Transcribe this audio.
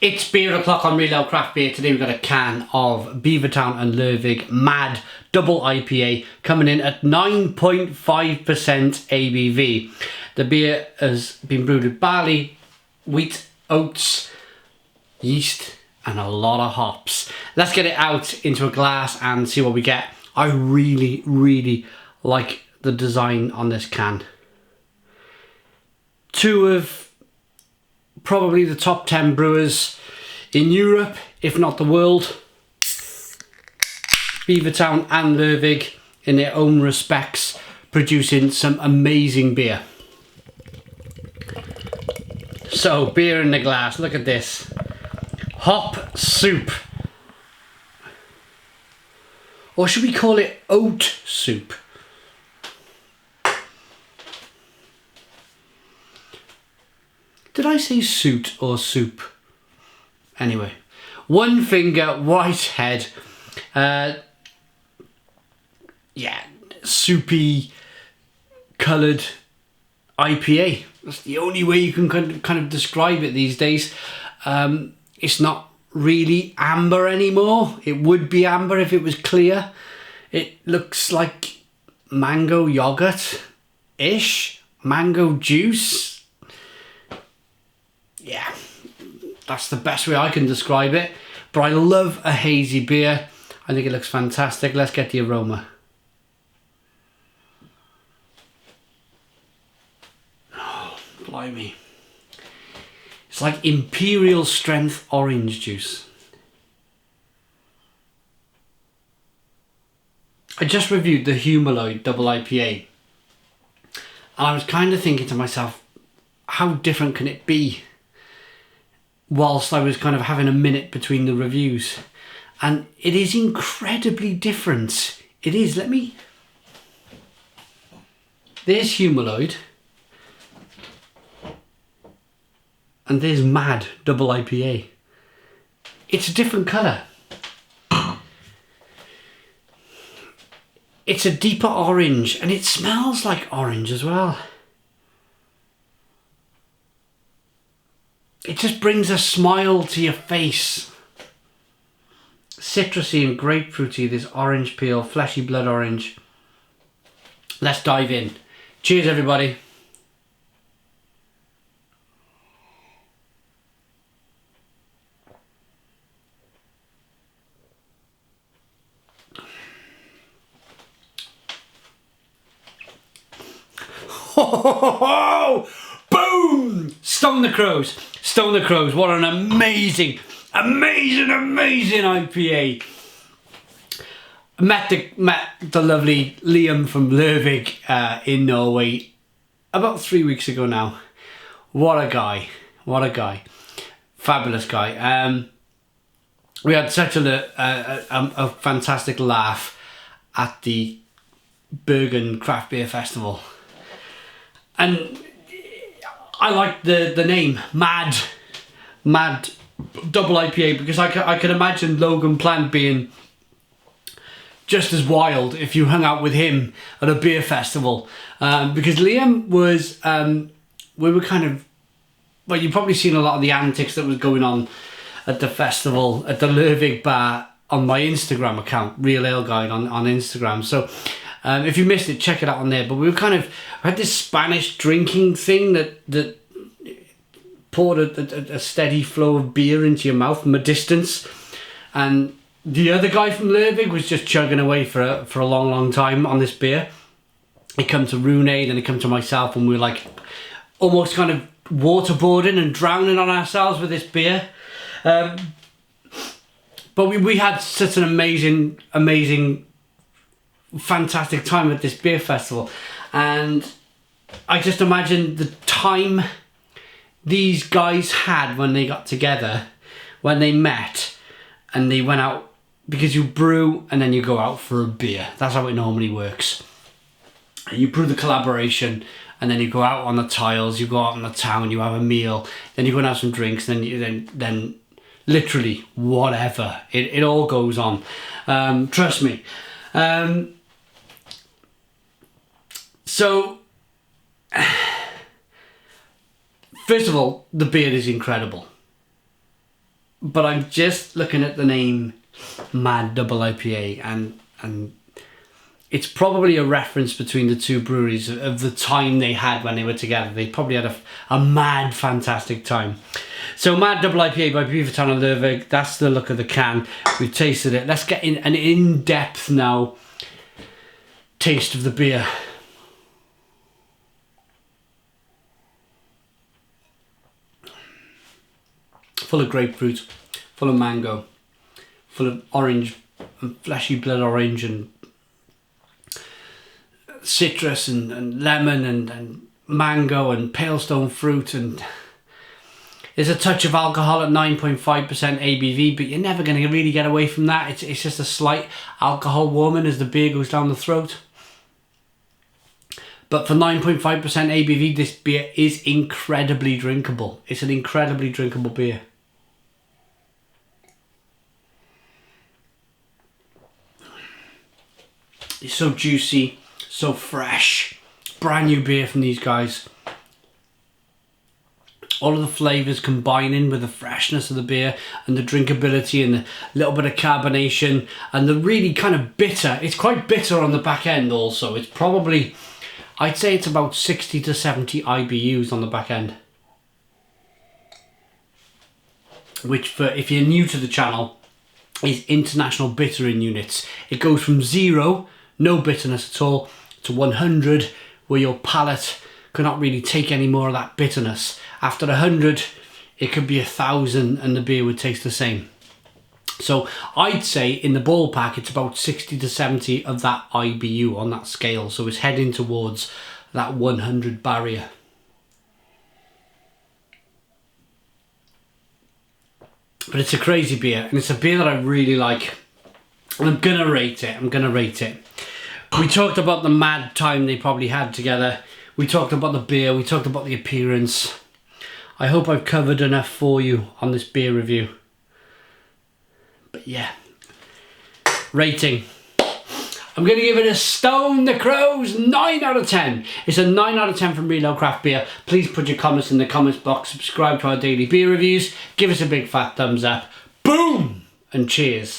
It's beer o'clock on Real Ale Craft Beer. Today we've got a can of Beavertown and Lervig Mad Double IPA coming in at 9.5% ABV. The beer has been brewed with barley, wheat, oats, yeast and a lot of hops. Let's get it out into a glass and see what we get. I really like the design on this can. Two of probably the top 10 brewers in Europe, if not the world. Beavertown and Lervig, in their own respects, producing some amazing beer. So, beer in the glass, look at this. Hop soup. Or should we call it oat soup? Did I say suit or soup? Anyway, one finger, white head. Yeah, soupy coloured IPA. That's the only way you can kind of describe it these days. It's not really amber anymore. It would be amber if it was clear. It looks like mango yogurt-ish, mango juice. Yeah, that's the best way I can describe it. But I love a hazy beer. I think it looks fantastic. Let's get the aroma. Oh, blimey. It's like imperial strength orange juice. I just reviewed the Humaloid Double IPA. And I was kind of thinking to myself, how different can it be? Whilst I was kind of having a minute between the reviews, and it is incredibly different. It is. There's Humaloid and there's Mad Double IPA. It's a different colour. It's a deeper orange and it smells like orange as well. It just brings a smile to your face. Citrusy and grapefruity, this orange peel, fleshy blood orange. Let's dive in. Cheers, everybody. Ho! Boom! Stone the Crows. Stone the Crows. What an amazing IPA. Met the lovely Liam from Lervig in Norway about 3 weeks ago now. What a guy. What a guy. Fabulous guy. We had such a fantastic laugh at the Bergen Craft Beer Festival. And I like the name, Mad Double IPA, because I can imagine Logan Plant being just as wild if you hung out with him at a beer festival. Because Liam was, we were kind of, well, you've probably seen a lot of the antics that was going on at the festival, at the Lervig bar on my Instagram account, Real Ale Guide on Instagram. So if you missed it, check it out on there. But we had this Spanish drinking thing that poured a steady flow of beer into your mouth from a distance, and the other guy from Lervig was just chugging away for a long time on this beer. He come to Rune, then he come to myself, and we were like almost kind of waterboarding and drowning on ourselves with this beer. But we had such an amazing fantastic time at this beer festival, and I just imagine the time these guys had when they got together, when they met and they went out, because you brew and then you go out for a beer. That's how it normally works. You brew the collaboration and then you go out on the tiles, you go out on the town, you have a meal, then you go and have some drinks, then literally whatever, it all goes on. Trust me. So first of all, the beer is incredible. but I'm just looking at the name Mad Double IPA, and it's probably a reference between the two breweries of the time they had when they were together. They probably had a mad, fantastic time. So Mad Double IPA by Beavertown Lervig, that's the look of the can. We've tasted it. Let's get an in-depth now taste of the beer. Full of grapefruit, full of mango, full of orange, fleshy blood orange, and citrus and lemon and mango and pale stone fruit, and there's a touch of alcohol at 9.5% ABV, but you're never going to really get away from that. It's just a slight alcohol warming as the beer goes down the throat. But for 9.5% ABV, this beer is incredibly drinkable. It's an incredibly drinkable beer. It's so juicy, so fresh. Brand new beer from these guys. All of the flavours combining with the freshness of the beer and the drinkability and the little bit of carbonation and the really kind of bitter. It's quite bitter on the back end also. It's probably, I'd say it's about 60 to 70 IBUs on the back end. Which, for if you're new to the channel, is international bittering units. It goes from 0, no bitterness at all, to 100, where your palate cannot really take any more of that bitterness. After 100, it could be 1,000 and the beer would taste the same. So I'd say in the ballpark, it's about 60 to 70 of that IBU on that scale. So it's heading towards that 100 barrier. But it's a crazy beer, and it's a beer that I really like. And I'm gonna rate it. We talked about the mad time they probably had together. We talked about the beer, we talked about the appearance. I hope I've covered enough for you on this beer review. But yeah, rating. I'm going to give it a Stone the Crows 9 out of 10. It's a 9 out of 10 from Real Craft Beer. Please put your comments in the comments box. Subscribe to our daily beer reviews. Give us a big fat thumbs up. Boom! And cheers.